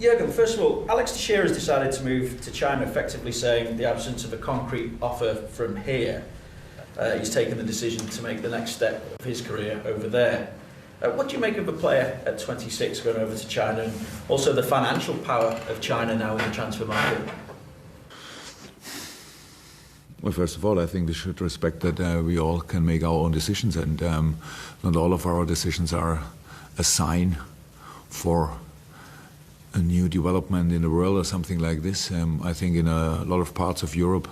Jürgen, first of all, Alex Teixeira has decided to move to China, effectively saying the absence of a concrete offer from here. He's taken the decision to make the next step of his career over there. What do you make of a player at 26 going over to China, and also the financial power of China now in the transfer market? Well, first of all, I think we should respect that we all can make our own decisions, and not all of our decisions are a sign for a new development in the world or something like this. I think in a lot of parts of Europe,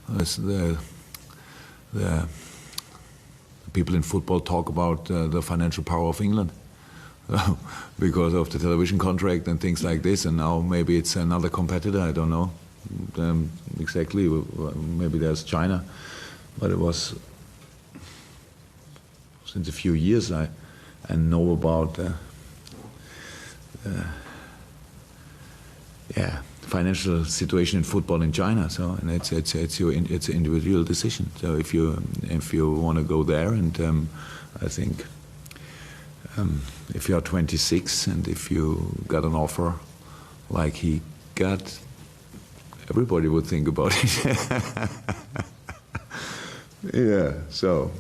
the people in football talk about the financial power of England because of the television contract and things like this, and now maybe it's another competitor, I don't know exactly, maybe there's China, but it was since a few years I know about financial situation in football in China. So, and it's an individual decision. So if you want to go there, and I think if you are 26 and if you got an offer like he got, everybody would think about it. Yeah. So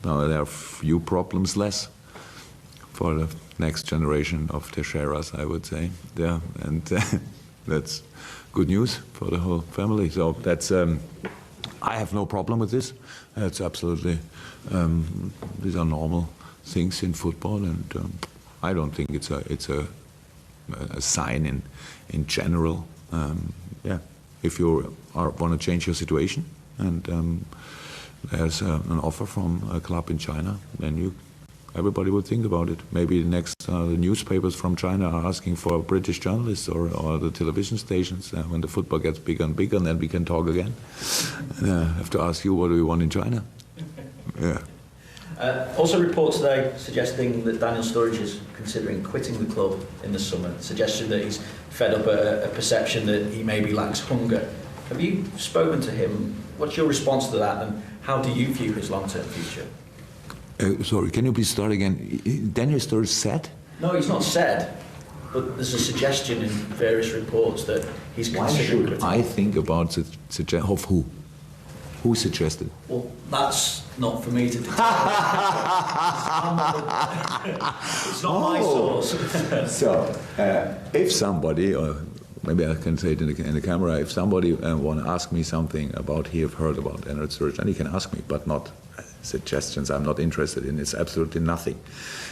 now there are few problems less for the next generation of Teixeiras, I would say. Yeah, and that's good news for the whole family. So that's I have no problem with this. That's absolutely these are normal things in football, and I don't think it's a sign in general. Yeah, if you want to change your situation and there's an offer from a club in China, then everybody would think about it. Maybe next the newspapers from China are asking for British journalists or the television stations. When the football gets bigger and bigger, and then we can talk again. I have to ask you, what do we want in China? Yeah. Also reports today suggesting that Daniel Sturridge is considering quitting the club in the summer, suggesting that he's fed up a perception that he maybe lacks hunger. Have you spoken to him? What's your response to that, and how do you view his long-term future? Sorry, can you please start again? Daniel Sturridge said? No, he's not said, but there's a suggestion in various reports that he's considering quitting. I think about of who? Who suggested? Well, that's not for me to determine. It's not my source. So, if somebody, or maybe I can say it in the camera, if somebody want to ask me something about he have heard about Daniel Sturridge, then he can ask me, but not suggestions I'm not interested in. It's absolutely nothing.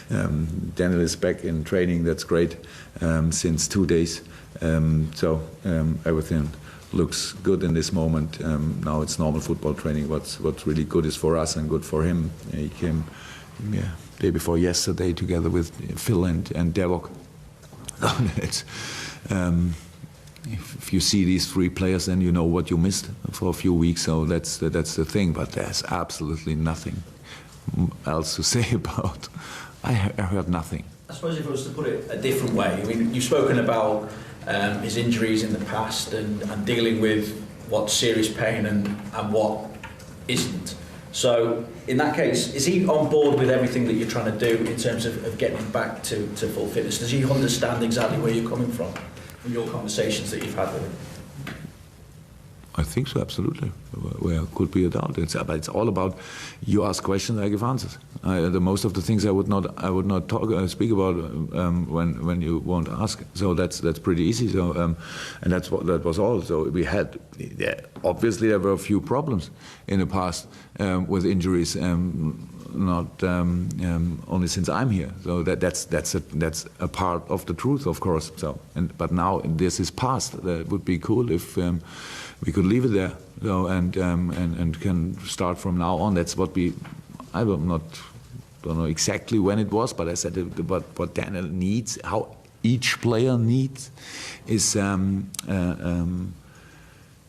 Daniel is back in training, that's great, since 2 days. So everything looks good in this moment. Now it's normal football training. What's really good is for us and good for him. He came day before yesterday together with Phil and Devok. If you see these three players, then you know what you missed for a few weeks. So that's the thing. But there's absolutely nothing else to say about. I heard nothing. I suppose if I was to put it a different way, I mean, you've spoken about his injuries in the past and dealing with what's serious pain and what isn't. So in that case, is he on board with everything that you're trying to do in terms of getting him back to full fitness? Does he understand exactly where you're coming from your conversations that you've had with him? I think so, absolutely. Well, could be a doubt. But it's all about, you ask questions, I give answers. The most of the things I would not speak about when you won't ask. So that's pretty easy. So and that was all. So we had, obviously there were a few problems in the past with injuries. Not only since I'm here, so that's a part of the truth, of course. So, but now this is past. It would be cool if we could leave it there, so, and can start from now on. That's what I don't know exactly when it was, but I said what Daniel needs, how each player needs, is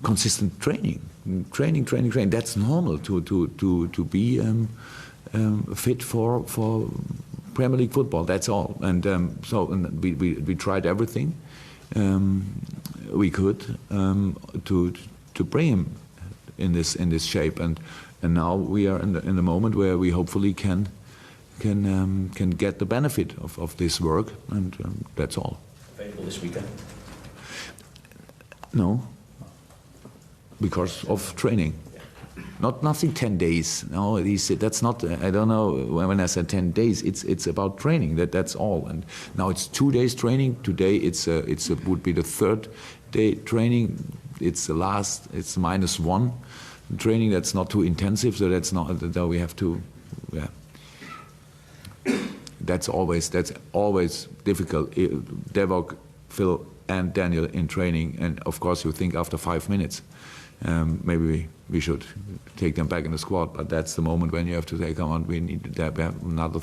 consistent training. That's normal to be fit for Premier League football. That's all. And we tried everything we could to bring him in this shape. And now we are in the moment where we hopefully can get the benefit of this work. And that's all. Liverpool this weekend? No, because of training. Nothing 10 days. No, that's not. I don't know when I said 10 days. It's about training. That's all. And now it's 2 days training. Today would be the third day training. It's the last. It's -1 training. That's not too intensive. So that's not. That we have to. Yeah. That's always difficult. Devok, Phil, and Daniel in training, and of course you think after 5 minutes. Maybe we should take them back in the squad, but that's the moment when you have to say, come on, we have another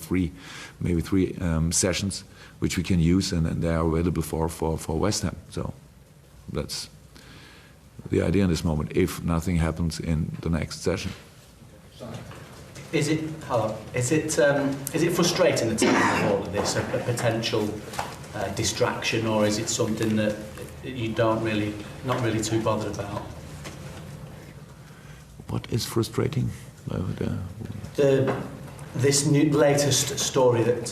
maybe three sessions which we can use, and they are available for West Ham. So that's the idea in this moment, if nothing happens in the next session. Is it frustrating, the timing of all of this, a potential distraction, or is it something that you not really too bothered about? What is frustrating? This latest story that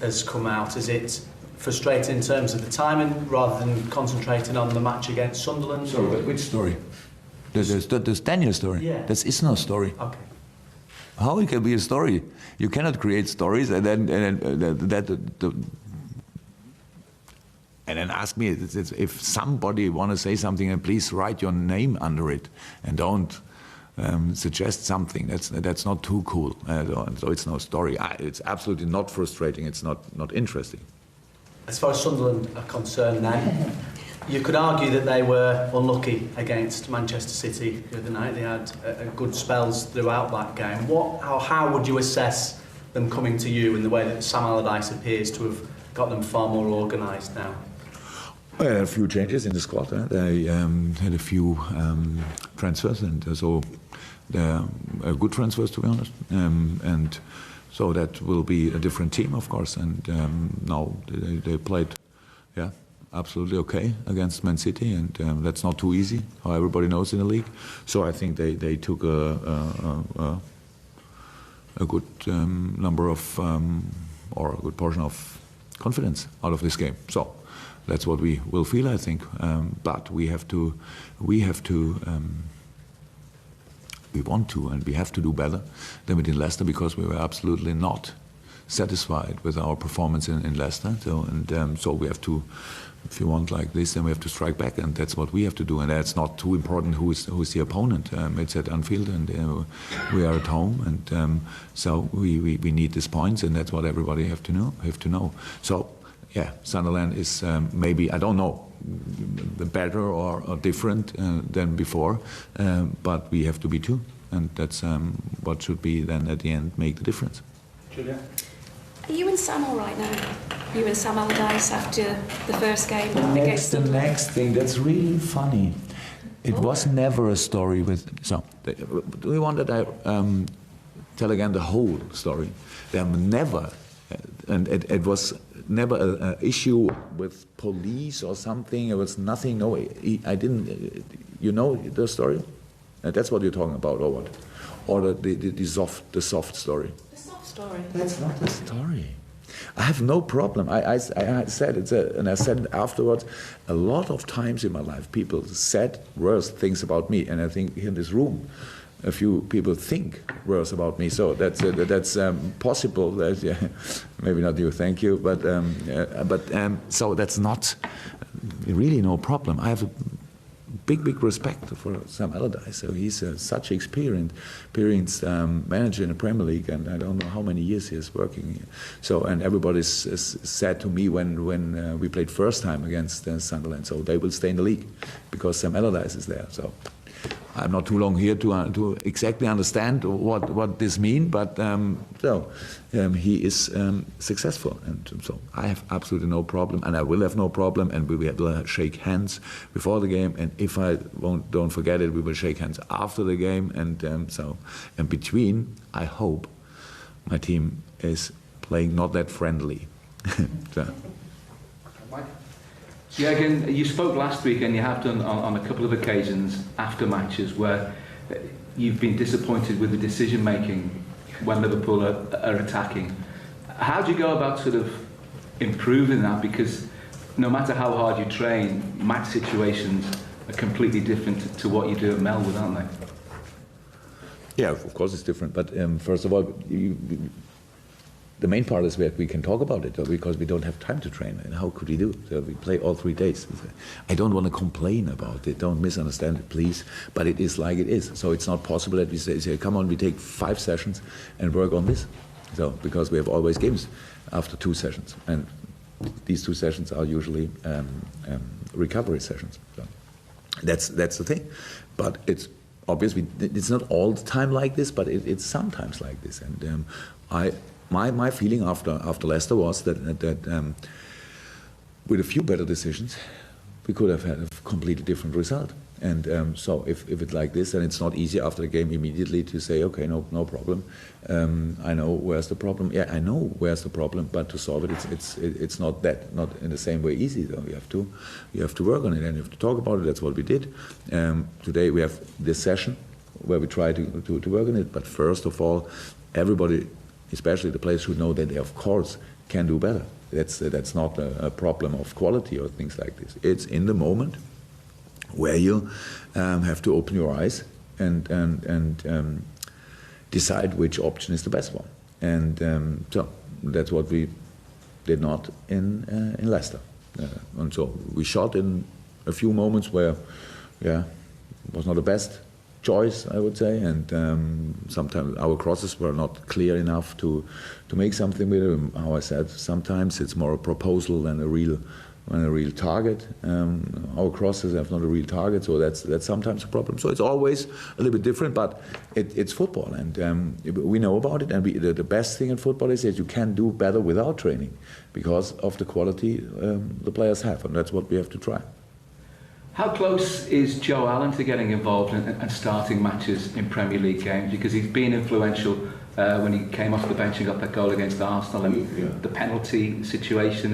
has come out, is it frustrating in terms of the timing rather than concentrating on the match against Sunderland? Sorry, which story? There's Daniel's story. Yeah. That is no story. Okay. How it can be a story? You cannot create stories and then ask me if somebody want to say something, and please write your name under it and don't suggest something. That's not too cool. So it's no story. It's absolutely not frustrating. It's not interesting. As far as Sunderland are concerned then, you could argue that they were unlucky against Manchester City the other night. They had good spells throughout that game. How would you assess them coming to you in the way that Sam Allardyce appears to have got them far more organised now? Well, a few changes in the squad. They had a few transfers, and so they're good transfers, to be honest. And so that will be a different team, of course. And now they played, absolutely okay against Man City, and that's not too easy, how everybody knows in the league. So I think they took a good number of or a good portion of confidence out of this game. So that's what we will feel, I think. But we want to, and we have to do better than we did in Leicester, because we were absolutely not satisfied with our performance in Leicester. So we have to, if you want like this, then we have to strike back, and that's what we have to do. And that's not too important who is the opponent. It's at Anfield, and we are at home, and so we need these points, and that's what everybody have to know. So yeah, Sunderland is maybe, I don't know, better or different than before, but we have to be too, and that's what should be then at the end make the difference. Julia? Are you and Sam all right now? You and Sam Allardyce after the first game against The next thing, that's really funny. It was never a story with... So, do you want that I tell again the whole story? They have never... And it was never an issue with police or something. It was nothing. No, I didn't. You know the story? That's what you're talking about, or what? Or the soft story? The soft story. That's not the story. I have no problem. I said it, and I said it afterwards. A lot of times in my life, people said worse things about me, and I think in this room, a few people think worse about me, so that's possible. Maybe not you, thank you, but so that's not really no problem. I have a big respect for Sam Allardyce. So he's such an experienced manager in the Premier League, and I don't know how many years he is working here. So, and everybody said to me when we played first time against Sunderland, so they will stay in the league because Sam Allardyce is there. So I'm not too long here to exactly understand what this means, but he is successful, and so I have absolutely no problem, and I will have no problem, and we will shake hands before the game, and if I don't forget it, we will shake hands after the game, and and between, I hope my team is playing not that friendly. So. Jürgen, you spoke last week, and you have done on a couple of occasions after matches where you've been disappointed with the decision making when Liverpool are attacking. How do you go about sort of improving that? Because no matter how hard you train, match situations are completely different to what you do at Melwood, aren't they? Yeah, of course it's different. But first of all, the main part is that we can talk about it because we don't have time to train. And how could we do it? So we play all 3 days. I don't want to complain about it. Don't misunderstand it, please. But it is like it is. So it's not possible that we say come on, we take 5 sessions and work on this. So because we have always games after 2 sessions, and these 2 sessions are usually recovery sessions. So that's the thing. But it's obviously it's not all the time like this, but it's sometimes like this. And my feeling after Leicester was that with a few better decisions, we could have had a completely different result. And so if it's like this, then it's not easy after the game immediately to say, okay, no problem. I know where's the problem. Yeah, I know where's the problem, but to solve it, it's not in the same way easy. Though you have to work on it and you have to talk about it. That's what we did. Today we have this session where we try to work on it. But first of all, everybody, especially the players, should know that they of course can do better. That's not a problem of quality or things like this. It's in the moment where you have to open your eyes and decide which option is the best one. And so that's what we did not in Leicester. And so we shot in a few moments where, it was not the best choice, I would say, and sometimes our crosses were not clear enough to make something with them. How I said, sometimes it's more a proposal than a real target. Our crosses have not a real target, so that's sometimes a problem. So it's always a little bit different, but it's football, and we know about it. And the best thing in football is that you can do better without training because of the quality the players have, and that's what we have to try. How close is Joe Allen to getting involved and starting matches in Premier League games? Because he's been influential when he came off the bench and got that goal against Arsenal, and the penalty situation.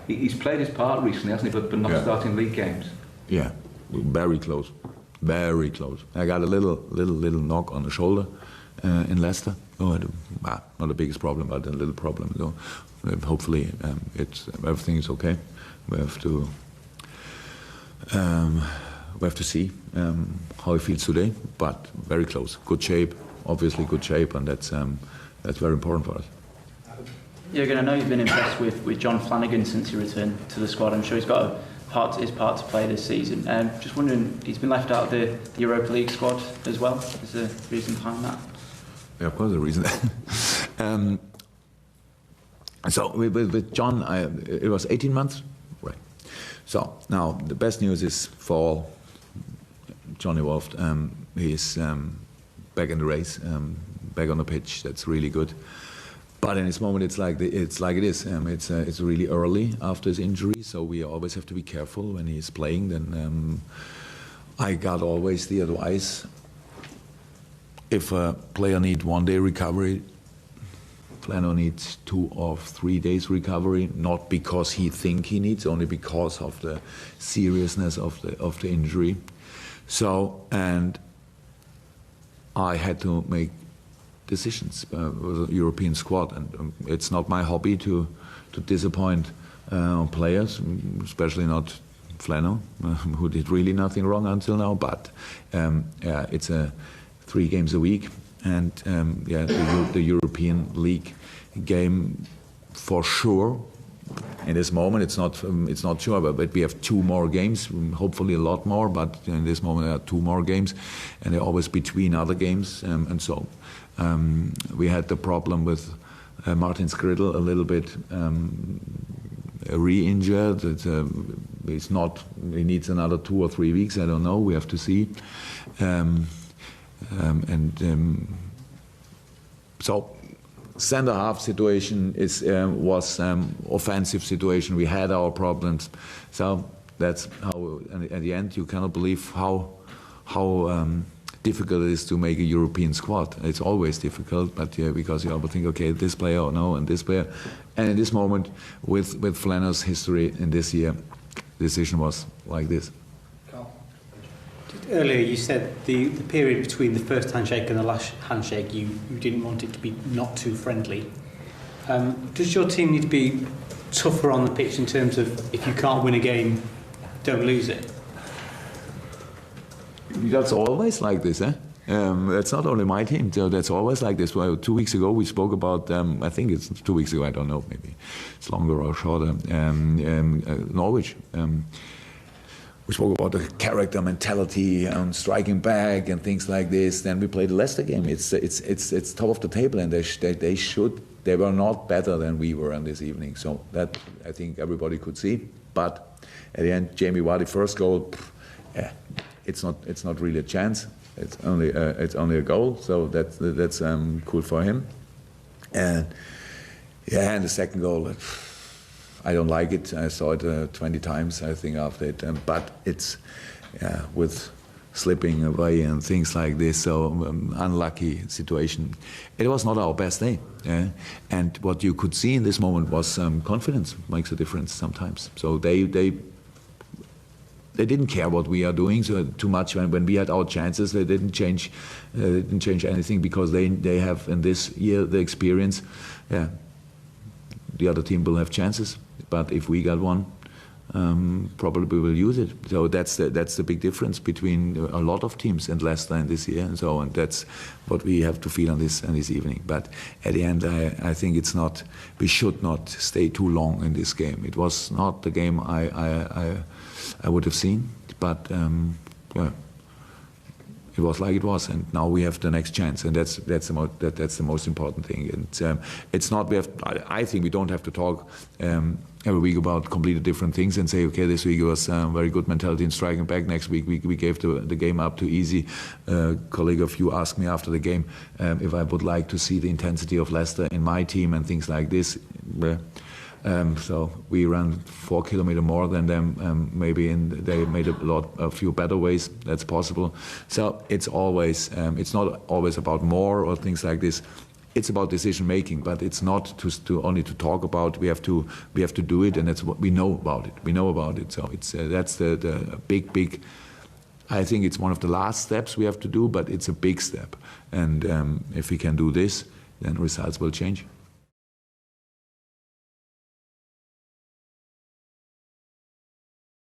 He's played his part recently, hasn't he? But not starting league games. Yeah, very close, very close. I got a little knock on the shoulder in Leicester. Not the biggest problem, but a little problem. So hopefully, everything is okay. We have to see how he feels today, but very close. Good shape, obviously good shape, and that's very important for us. Jürgen, I know you've been impressed with John Flanagan since he returned to the squad. I'm sure he's got his part to play this season. Just wondering, he's been left out of the Europa League squad as well. Is there a reason behind that? Yeah, of course, there's a reason. So with John, it was 18 months. So now the best news is for John involved. He's back in the race, back on the pitch. That's really good. But in this moment, it's like it is. It's really early after his injury, so we always have to be careful when he's playing. Then I got always the advice: if a player needs 1 day recovery, Flano needs 2 or 3 days recovery, not because he thinks he needs, only because of the seriousness of the injury. So, and I had to make decisions with a European squad, and it's not my hobby to disappoint players, especially not Flano, who did really nothing wrong until now. But it's 3 games a week. And the European League game for sure. In this moment, it's not sure, but we have 2 more games, hopefully a lot more. But in this moment, there are 2 more games, and they're always between other games. And so we had the problem with Martin Skrtel a little bit re-injured. He needs another 2 or 3 weeks. I don't know. We have to see. So center half situation was offensive situation. We had our problems. So that's how. And at the end, you cannot believe how difficult it is to make a European squad. It's always difficult, but because you always think, okay, this player or no, and this player. And in this moment, with Flano's history in this year, the decision was like this. Earlier you said the period between the first handshake and the last handshake, you didn't want it to be not too friendly. Does your team need to be tougher on the pitch in terms of if you can't win a game, don't lose it? That's always like this, eh? That's not only my team, so that's always like this. Well, 2 weeks ago we spoke about, I think it's 2 weeks ago, I don't know, maybe it's longer or shorter, Norwich. We spoke about the character, mentality, and striking back and things like this. Then we played the Leicester game. It's top of the table, and they were not better than we were on this evening. So that I think everybody could see. But at the end, Jamie Vardy first goal, it's not really a chance. It's only a goal. So that's cool for him. And and the second goal. I don't like it. I saw it 20 times, I think, after it. But it's with slipping away and things like this, so unlucky situation. It was not our best day. And what you could see in this moment was confidence makes a difference sometimes. So they didn't care what we are doing so too much. When we had our chances, they didn't change anything because they have in this year the experience. Yeah, the other team will have chances. But if we got one, probably we will use it. So that's the big difference between a lot of teams and Leicester in this year and so on. That's what we have to feel on this evening. But at the end, I think it's not. We should not stay too long in this game. It was not the game I would have seen. But well, it was like it was, and now we have the next chance, and that's the most important thing. And it's not. I think we don't have to talk every week about completely different things and say, okay, this week was very good mentality in striking back. Next week we gave the game up too easy. A colleague of you asked me after the game if I would like to see the intensity of Leicester in my team and things like this. So we ran 4 kilometers more than them, maybe, and they made a few better ways. That's possible. So it's always, it's not always about more or things like this. It's about decision making, but it's not to only to talk about. We have to do it, and that's what we know about it. We know about it. So it's that's the big. I think it's one of the last steps we have to do, but it's a big step. And if we can do this, then results will change.